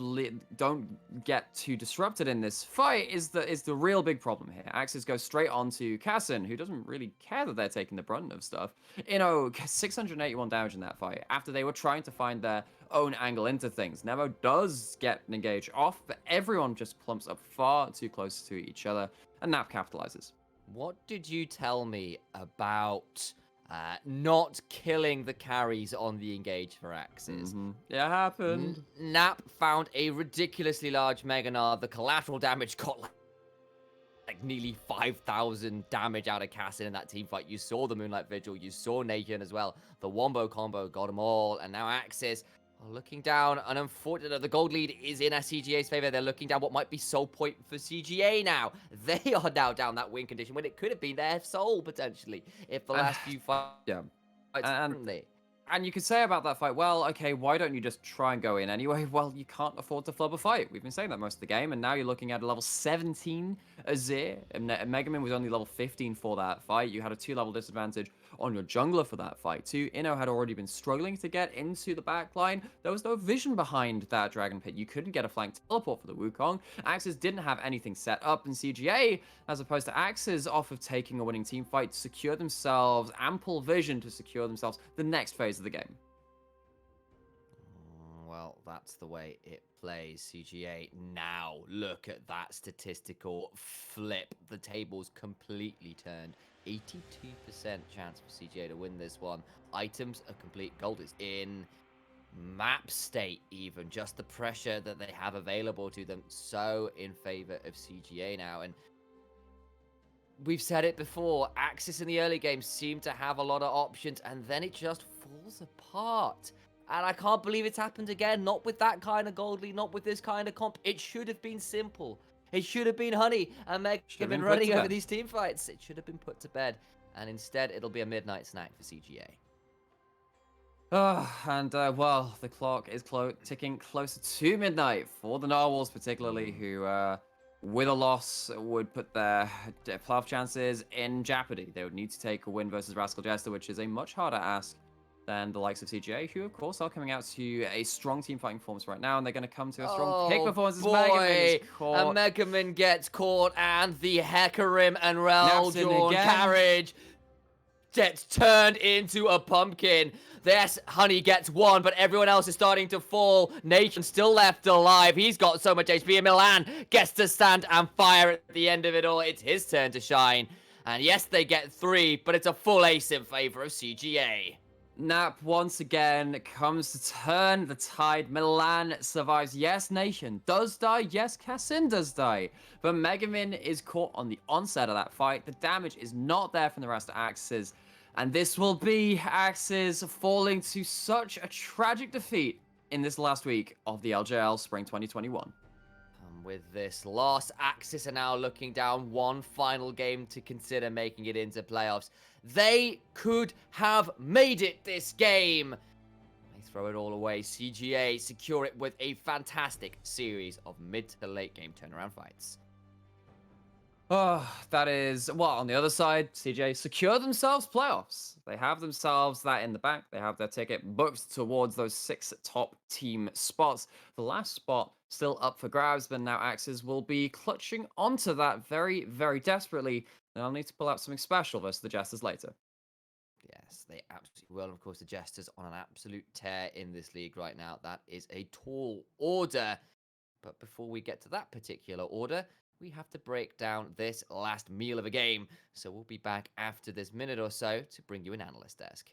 don't get too disrupted in this fight is the real big problem here. AXIZ goes straight on to Kassin, who doesn't really care that they're taking the brunt of stuff. 681 damage in that fight after they were trying to find their own angle into things. Nemo does get an engage off, but everyone just clumps up far too close to each other, and Nap capitalizes.
What did you tell me about not killing the carries on the engage for AXIZ?
Yeah, it happened.
Nap found a ridiculously large Meganar. The collateral damage got like nearly 5,000 damage out of Kassin in that team fight. You saw the Moonlight Vigil, you saw Nation as well. The Wombo combo got them all, and now AXIZ are looking down, and unfortunately, the gold lead is in CGA's favor. They're looking down what might be soul point for CGA now. They are now down that win condition when it could have been their soul, potentially, if the last few fights differently.
And you could say about that fight, well, okay, why don't you just try and go in anyway? Well, you can't afford to flub a fight. We've been saying that most of the game, and now you're looking at a level 17 Azir. Megaman was only level 15 for that fight. You had a 2-level disadvantage on your jungler for that fight too. Inno had already been struggling to get into the backline. There was no vision behind that Dragon Pit. You couldn't get a flank teleport for the Wukong. AXIZ didn't have anything set up in CGA, as opposed to AXIZ off of taking a winning team fight to secure themselves ample vision to secure themselves the next phase of the game.
Well, that's the way it plays. CGA now look at that statistical flip. The tables completely turned. 82% chance for CGA to win this one. Items are complete. Gold is in. Map state even. Just the pressure that they have available to them. So in favor of CGA now. And we've said it before. AXIZ in the early game seemed to have a lot of options. And then it just falls apart. And I can't believe it's happened again. Not with that kind of gold lead. Not with this kind of comp. It should have been simple. It should have been Honey and Meg have been running over these team fights. It should have been put to bed. And instead, it'll be a midnight snack for CGA.
Well, the clock is ticking closer to midnight for the Narwhals, particularly, who, with a loss, would put their playoff chances in jeopardy. They would need to take a win versus Rascal Jester, which is a much harder ask than the likes of CGA, who, of course, are coming out to a strong team fighting performance right now, and they're going to come to a strong pick performance as Megaman is caught.
And Megaman gets caught, and the Hecarim and Reldorn carriage gets turned into a pumpkin. Yes, Honey gets one, but everyone else is starting to fall. Nation still left alive. He's got so much HP, and Milan gets to stand and fire at the end of it all. It's his turn to shine. And yes, they get 3, but it's a full ace in favor of CGA.
Nap once again comes to turn the tide. Milan survives. Yes, Nation does die. Yes, Kassin does die. But Megaman is caught on the onset of that fight. The damage is not there from the rest of AXIZ. And this will be AXIZ falling to such a tragic defeat in this last week of the LJL Spring 2021.
And with this loss, AXIZ are now looking down one final game to consider making it into playoffs. They could have made it this game. They throw it all away. CGA secure it with a fantastic series of mid to late game turnaround fights.
That is, well, on the other side, CJ secure themselves playoffs. They have themselves that in the bank. They have their ticket booked towards those 6 top team spots. The last spot still up for grabs, but now AXIZ will be clutching onto that very, very desperately. They'll need to pull out something special versus the Jesters later.
Yes, they absolutely will. Of course, the Jesters on an absolute tear in this league right now. That is a tall order. But before we get to that particular order, we have to break down this last meal of a game. So we'll be back after this minute or so to bring you an analyst desk.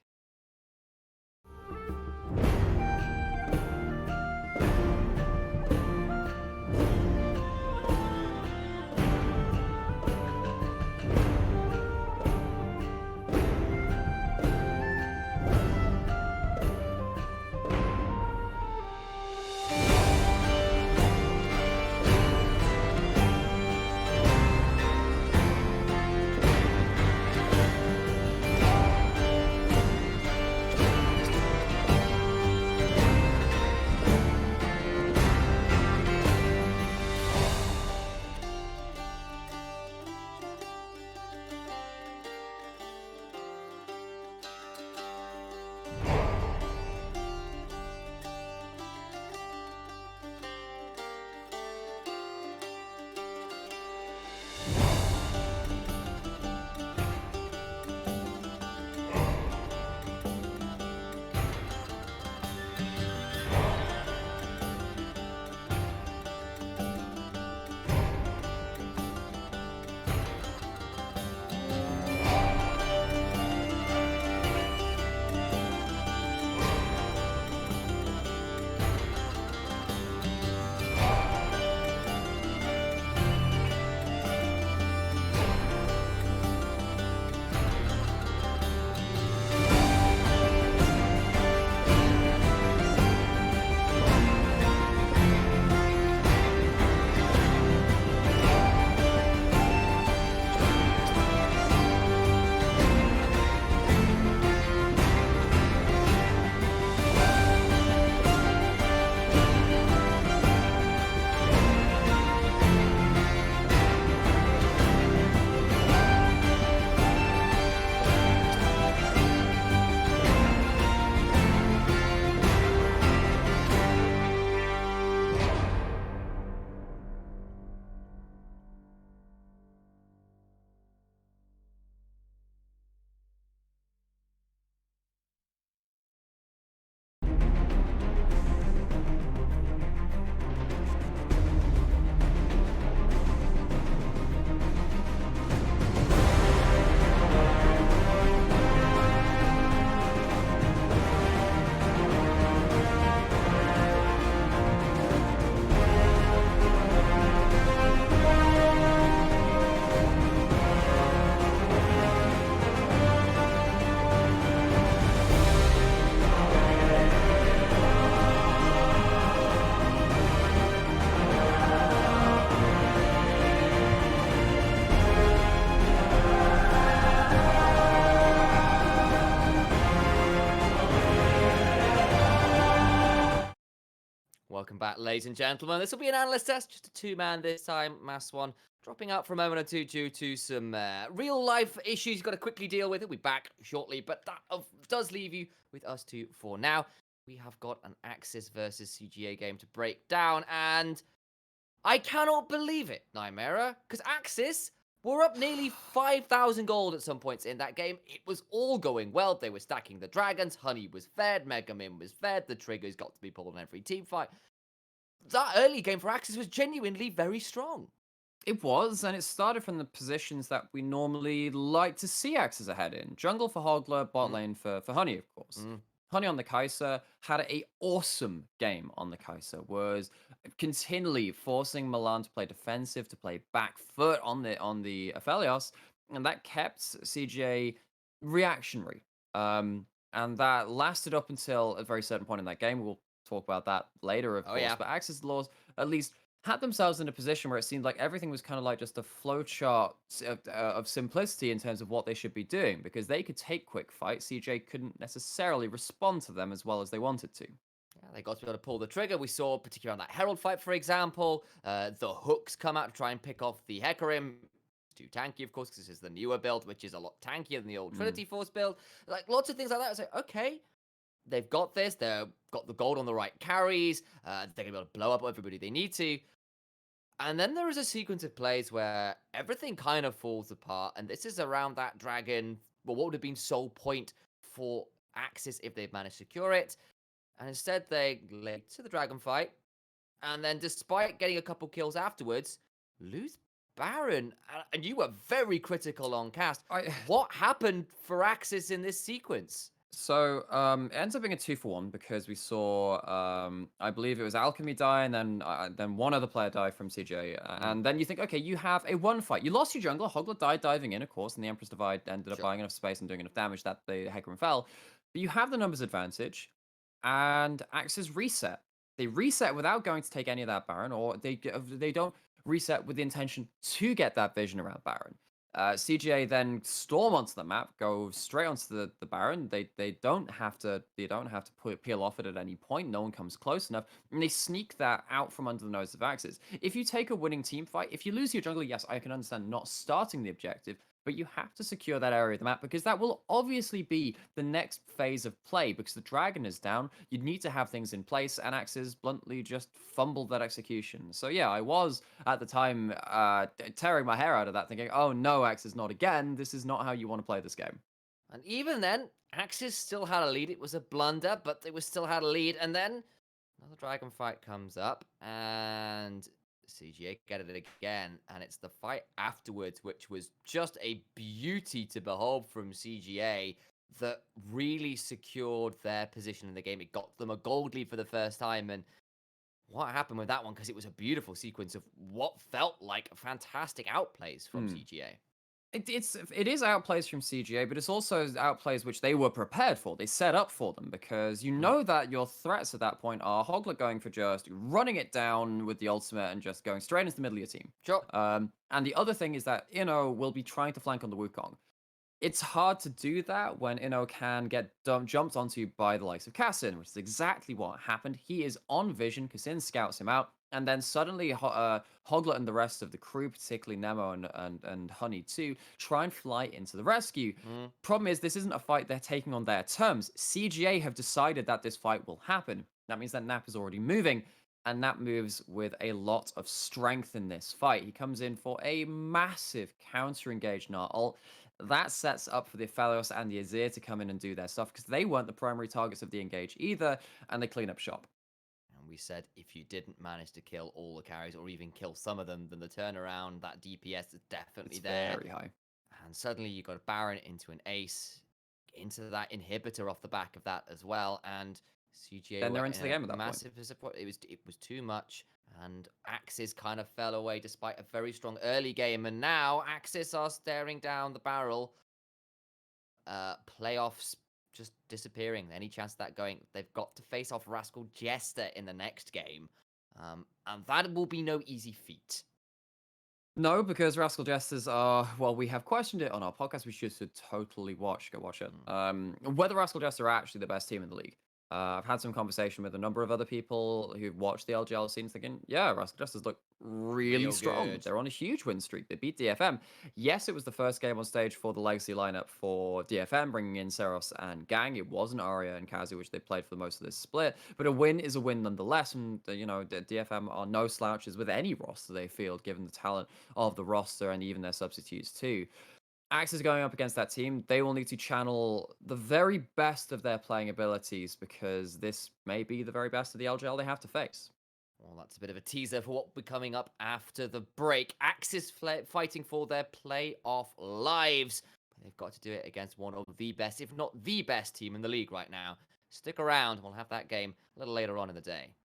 Welcome back, ladies and gentlemen. This will be an analyst test, just a two-man this time. Mass one dropping out for a moment or two due to some real-life issues you've got to quickly deal with. We'll be back shortly, but that does leave you with us two for now. We have got an AXIZ versus CGA game to break down, and I cannot believe it, Nightmare, because AXIZ were up nearly 5,000 gold at some points in that game. It was all going well. They were stacking the dragons. Honey was fed. Megamin was fed. The triggers got to be pulled on every team fight. That early game for AXIZ was genuinely very strong.
It was, and it started from the positions that we normally like to see AXIZ ahead in. Jungle for Hogla, bot lane for Honey, of course. Honey on the Kai'Sa had an awesome game on the Kai'Sa, was continually forcing Milan to play defensive, to play back foot on the Aphelios, and that kept CGA reactionary. And that lasted up until a very certain point in that game. We'll talk about that later, of course.
Yeah.
But AXIZ Laws at least had themselves in a position where it seemed like everything was kind of like just a flowchart of simplicity in terms of what they should be doing, because they could take quick fights. CJ couldn't necessarily respond to them as well as they wanted to.
Yeah, they got to be able to pull the trigger. We saw, particularly on that Herald fight, for example, the hooks come out to try and pick off the Hecarim. Too tanky, of course, because this is the newer build, which is a lot tankier than the old Trinity Force build. Like, lots of things like that. I was like, okay, they've got this. They've got the gold on the right carries. They're going to be able to blow up everybody they need to. And then there is a sequence of plays where everything kind of falls apart. And this is around that dragon, well, what would have been sole point for AXIZ if they'd managed to secure it. And instead, they late to the dragon fight. And then, despite getting a couple kills afterwards, lose Baron. And you were very critical on cast. What happened for AXIZ in this sequence?
So it ends up being a 2-for-1 because we saw, I believe it was Alchemy die, and then one other player die from CJ. And then you think, okay, you have a one fight. You lost your jungler. Hogla died diving in, of course, and the Empress Divide ended up buying enough space and doing enough damage that the Hecarim fell. But you have the numbers advantage, and AXIZ reset. They reset without going to take any of that Baron, or they don't reset with the intention to get that vision around Baron. CGA then storm onto the map, go straight onto the Baron. They don't have to peel off it at any point. No one comes close enough, and they sneak that out from under the nose of AXIZ. If you take a winning team fight, if you lose your jungler, yes, I can understand not starting the objective, but you have to secure that area of the map, because that will obviously be the next phase of play, because the dragon is down. You need to have things in place, and AXIZ bluntly just fumbled that execution. So yeah, I was at the time tearing my hair out of that, thinking, oh no, AXIZ, not again. This is not how you want to play this game.
And even then, AXIZ still had a lead. It was a blunder, but they still had a lead. And then another dragon fight comes up, and CGA get it again, and it's the fight afterwards, which was just a beauty to behold from CGA, that really secured their position in the game. It got them a gold lead for the first time, and what happened with that one, because it was a beautiful sequence of what felt like fantastic outplays from CGA.
It is outplays from CGA, but it's also outplays which they were prepared for. They set up for them, because you know that your threats at that point are Hogla going for just running it down with the ultimate and just going straight into the middle of your team.
Sure.
And the other thing is that Inno will be trying to flank on the Wukong. It's hard to do that when Inno can get jumped onto by the likes of Kassin, which is exactly what happened. He is on vision, Kassin scouts him out, and then suddenly Hogla and the rest of the crew, particularly Nemo and Honey too, try and fly into the rescue. Problem is, this isn't a fight they're taking on their terms. CGA have decided that this fight will happen. That means that Nap is already moving, and Nap moves with a lot of strength in this fight. He comes in for a massive counter-engage ult. That sets up for the Aphelios and the Azir to come in and do their stuff, because they weren't the primary targets of the engage either, and they clean up shop.
And we said if you didn't manage to kill all the carries, or even kill some of them, then the turnaround, that DPS is definitely there.
Very high.
And suddenly you got a Baron into an Ace, into that inhibitor off the back of that as well, and CGA
then they're into the game at that
massive support. It was too much, and AXIZ kind of fell away despite a very strong early game, and now AXIZ are staring down the barrel. Playoffs just disappearing. Any chance of that going? They've got to face off Rascal Jester in the next game, and that will be no easy feat.
No, because Rascal Jesters are, well, we have questioned it on our podcast. We should totally go watch it. Whether Rascal Jesters are actually the best team in the league. I've had some conversation with a number of other people who've watched the LGL scene thinking, yeah, Rascal Justice look really
Real
strong.
good.
They're on a huge win streak. They beat DFM. Yes, it was the first game on stage for the legacy lineup for DFM, bringing in Seros and Gang. It wasn't Arya and Kazu, which they played for most of this split. But a win is a win nonetheless. And, DFM are no slouches with any roster they field, given the talent of the roster and even their substitutes too. AXIZ going up against that team, they will need to channel the very best of their playing abilities because this may be the very best of the LJL they have to face.
Well, that's a bit of a teaser for what will be coming up after the break. AXIZ fighting for their playoff lives. But they've got to do it against one of the best, if not the best team in the league right now. Stick around, we'll have that game a little later on in the day.